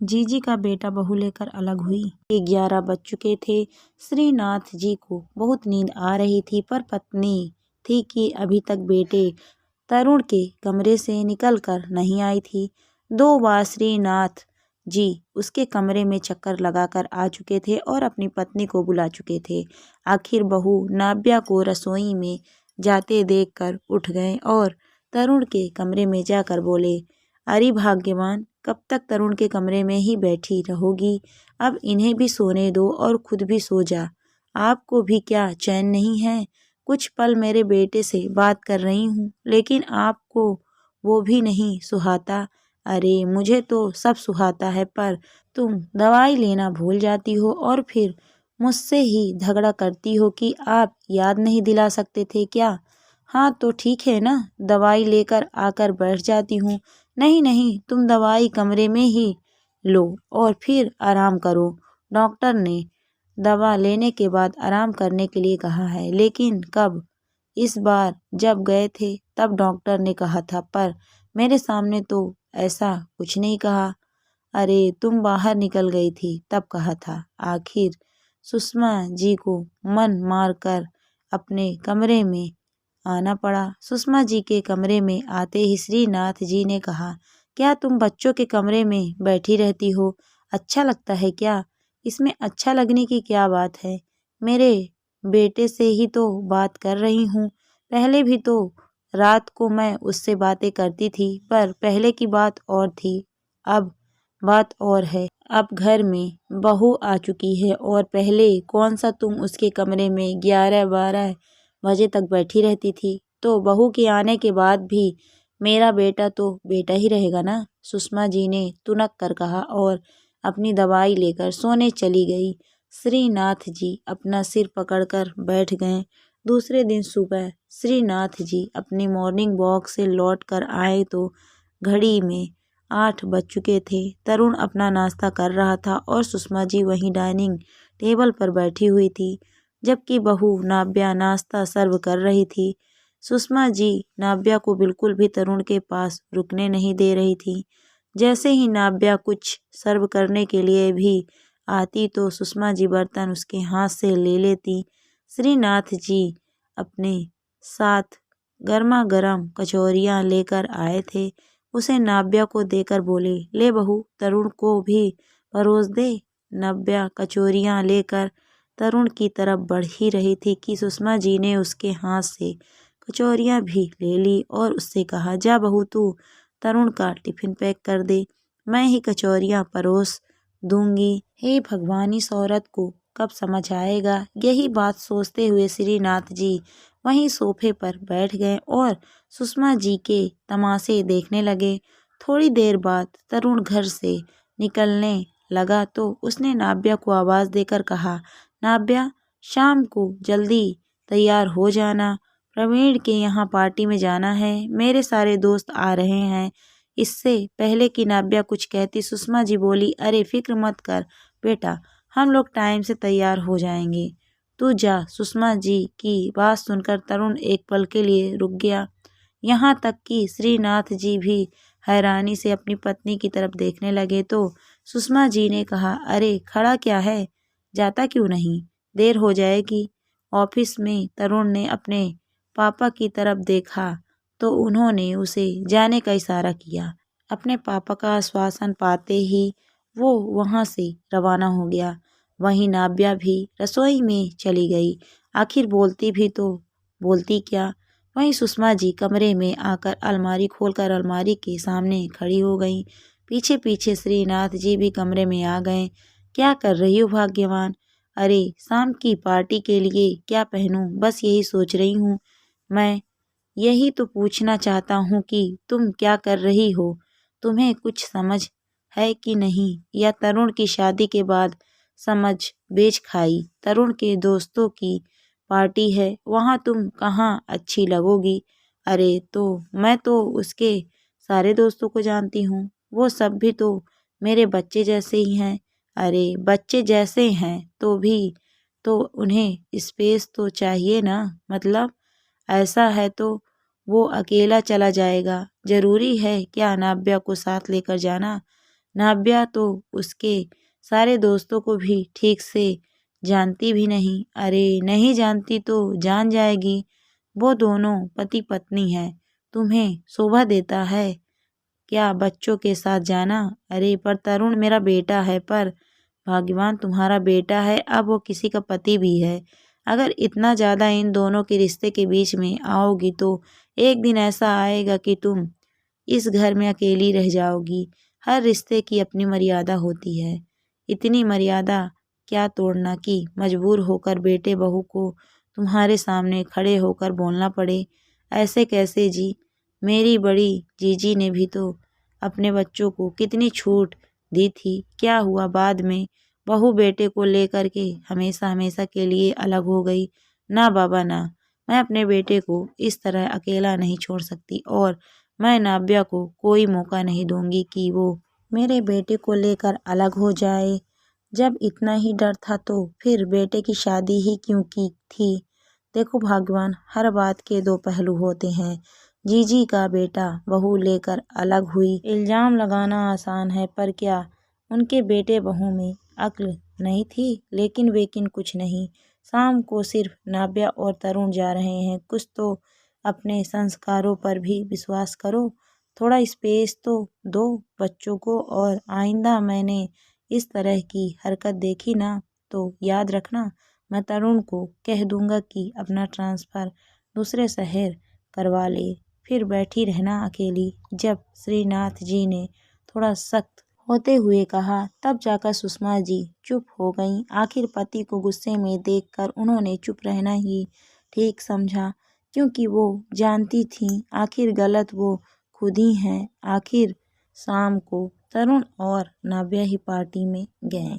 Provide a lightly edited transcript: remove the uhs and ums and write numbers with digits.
जीजी का बेटा बहू लेकर अलग हुई। 11 बज चुके थे। श्रीनाथ जी को बहुत नींद आ रही थी, पर पत्नी थी कि अभी तक बेटे तरुण के कमरे से निकलकर नहीं आई थी। 2 बार श्रीनाथ जी उसके कमरे में चक्कर लगाकर आ चुके थे और अपनी पत्नी को बुला चुके थे। आखिर बहू नाव्या को रसोई में जाते देखकर उठ गए और तरुण के कमरे में जाकर बोले, अरे भाग्यवान, कब तक तरुण के कमरे में ही बैठी रहोगी? अब इन्हें भी सोने दो और खुद भी सो जा। आपको भी क्या चैन नहीं है? कुछ पल मेरे बेटे से बात कर रही हूँ, लेकिन आपको वो भी नहीं सुहाता? अरे मुझे तो सब सुहाता है, पर तुम दवाई लेना भूल जाती हो और फिर मुझसे ही झगड़ा करती हो कि आप याद नहीं दिला सकते थे क्या? हाँ तो ठीक है ना, दवाई लेकर आकर बैठ जाती हूँ। नहीं नहीं, तुम दवाई कमरे में ही लो और फिर आराम करो। डॉक्टर ने दवा लेने के बाद आराम करने के लिए कहा है। लेकिन कब? इस बार जब गए थे तब डॉक्टर ने कहा था, पर मेरे सामने तो ऐसा कुछ नहीं कहा। अरे तुम बाहर निकल गई थी तब कहा था। आखिर सुषमा जी को मन मार कर अपने कमरे में आना पड़ा। सुषमा जी के कमरे में आते ही श्रीनाथ जी ने कहा, क्या तुम बच्चों के कमरे में बैठी रहती हो? अच्छा लगता है क्या? इसमें अच्छा लगने की क्या बात है? मेरे बेटे से ही तो बात कर रही हूँ। पहले भी तो रात को मैं उससे बातें करती थी, पर पहले की बात और थी, अब बात और है। अब घर में बहू आ चुकी है और पहले कौन सा तुम उसके कमरे में 11-12 बजे तक बैठी रहती थी? तो बहू के आने के बाद भी मेरा बेटा तो बेटा ही रहेगा ना? सुषमा जी ने तुनक कर कहा और अपनी दवाई लेकर सोने चली गई। श्रीनाथ जी अपना सिर पकड़कर बैठ गए। दूसरे दिन सुबह श्रीनाथ जी अपनी मॉर्निंग वॉक से लौट कर आए तो घड़ी में 8 बज चुके थे। तरुण अपना नाश्ता कर रहा था और सुषमा जी वहीं डाइनिंग टेबल पर बैठी हुई थी, जबकि बहू नाव्या नाश्ता सर्व कर रही थी। सुषमा जी नाव्या को बिल्कुल भी तरुण के पास रुकने नहीं दे रही थी। जैसे ही नाव्या कुछ सर्व करने के लिए भी आती तो सुषमा जी बर्तन उसके हाथ से ले लेती। श्रीनाथ जी अपने साथ गर्मा गर्म कचौरियाँ लेकर आए थे। उसे नाव्या को देकर बोले, ले बहू, तरुण को भी परोस दे। नाव्या कचौरियाँ लेकर तरुण की तरफ बढ़ ही रही थी कि सुषमा जी ने उसके हाथ से कचौरियाँ भी ले ली और उससे कहा, जा बहू, तू तरुण का टिफिन पैक कर दे, मैं ही कचौरियाँ परोस दूंगी। हे भगवान, इस औरत को कब समझ आएगा? यही बात सोचते हुए श्रीनाथ जी वहीं सोफे पर बैठ गए और सुषमा जी के तमाशे देखने लगे। थोड़ी देर बाद तरुण घर से निकलने लगा तो उसने नाव्या को आवाज़ देकर कहा, नाव्या, शाम को जल्दी तैयार हो जाना, प्रवीण के यहाँ पार्टी में जाना है, मेरे सारे दोस्त आ रहे हैं। इससे पहले कि नाव्या कुछ कहती, सुषमा जी बोली, अरे फिक्र मत कर बेटा, हम लोग टाइम से तैयार हो जाएंगे, तू जा। सुषमा जी की बात सुनकर तरुण एक पल के लिए रुक गया। यहाँ तक कि श्रीनाथ जी भी हैरानी से अपनी पत्नी की तरफ देखने लगे तो सुषमा जी ने कहा, अरे खड़ा क्या है, जाता क्यों नहीं, देर हो जाएगी। ऑफिस में तरुण ने अपने पापा की तरफ देखा तो उन्होंने उसे जाने का इशारा किया। अपने पापा का आश्वासन पाते ही वो वहाँ से रवाना हो गया। वहीं नाव्या भी रसोई में चली गई। आखिर बोलती भी तो बोलती क्या। वहीं सुषमा जी कमरे में आकर अलमारी खोलकर अलमारी के सामने खड़ी हो गई। पीछे पीछे श्रीनाथ जी भी कमरे में आ गए। क्या कर रही हो भाग्यवान? अरे शाम की पार्टी के लिए क्या पहनूं, बस यही सोच रही हूँ। मैं यही तो पूछना चाहता हूँ कि तुम क्या कर रही हो? तुम्हें कुछ समझ है कि नहीं, या तरुण की शादी के बाद समझ बेच खाई? तरुण के दोस्तों की पार्टी है, वहाँ तुम कहाँ अच्छी लगोगी? अरे तो मैं तो उसके सारे दोस्तों को जानती हूँ, वो सब भी तो मेरे बच्चे जैसे ही हैं। अरे बच्चे जैसे हैं तो भी तो उन्हें स्पेस तो चाहिए ना, मतलब ऐसा है तो वो अकेला चला जाएगा, जरूरी है क्या नाव्या को साथ लेकर जाना? नाव्या तो उसके सारे दोस्तों को भी ठीक से जानती भी नहीं। अरे नहीं जानती तो जान जाएगी, वो दोनों पति पत्नी है। तुम्हें शोभा देता है क्या बच्चों के साथ जाना? अरे पर तरुण मेरा बेटा है। पर भाग्यवान तुम्हारा बेटा है, अब वो किसी का पति भी है। अगर इतना ज़्यादा इन दोनों के रिश्ते के बीच में आओगी तो एक दिन ऐसा आएगा कि तुम इस घर में अकेली रह जाओगी। हर रिश्ते की अपनी मर्यादा होती है, इतनी मर्यादा क्या तोड़ना कि मजबूर होकर बेटे बहू को तुम्हारे सामने खड़े होकर बोलना पड़े। ऐसे कैसे जी? मेरी बड़ी जीजी ने भी तो अपने बच्चों को कितनी छूट दी थी। क्या हुआ बाद में? बहू बेटे को लेकर के हमेशा हमेशा के लिए अलग हो गई। ना बाबा ना, मैं अपने बेटे को इस तरह अकेला नहीं छोड़ सकती और मैं नाव्या को कोई मौका नहीं दूंगी कि वो मेरे बेटे को लेकर अलग हो जाए। जब इतना ही डर था तो फिर बेटे की शादी ही क्यों की थी? देखो भगवान, हर बात के दो पहलू होते हैं। जीजी का बेटा बहू लेकर अलग हुई। इल्जाम लगाना आसान है, पर क्या उनके बेटे बहू में अक्ल नहीं थी? लेकिन कुछ नहीं। शाम को सिर्फ नाव्या और तरुण जा रहे हैं। कुछ तो अपने संस्कारों पर भी विश्वास करो। थोड़ा स्पेस तो दो बच्चों को। और आइंदा मैंने इस तरह की हरकत देखी ना तो याद रखना, मैं तरुण को कह दूंगा कि अपना ट्रांसफ़र दूसरे शहर करवा ले। फिर बैठी रहना अकेली। जब श्रीनाथ जी ने थोड़ा सख्त होते हुए कहा, तब जाकर सुषमा जी चुप हो गईं। आखिर पति को गुस्से में देखकर उन्होंने चुप रहना ही ठीक समझा, क्योंकि वो जानती थीं आखिर गलत वो खुद ही हैं। आखिर शाम को तरुण और नाव्या ही पार्टी में गए।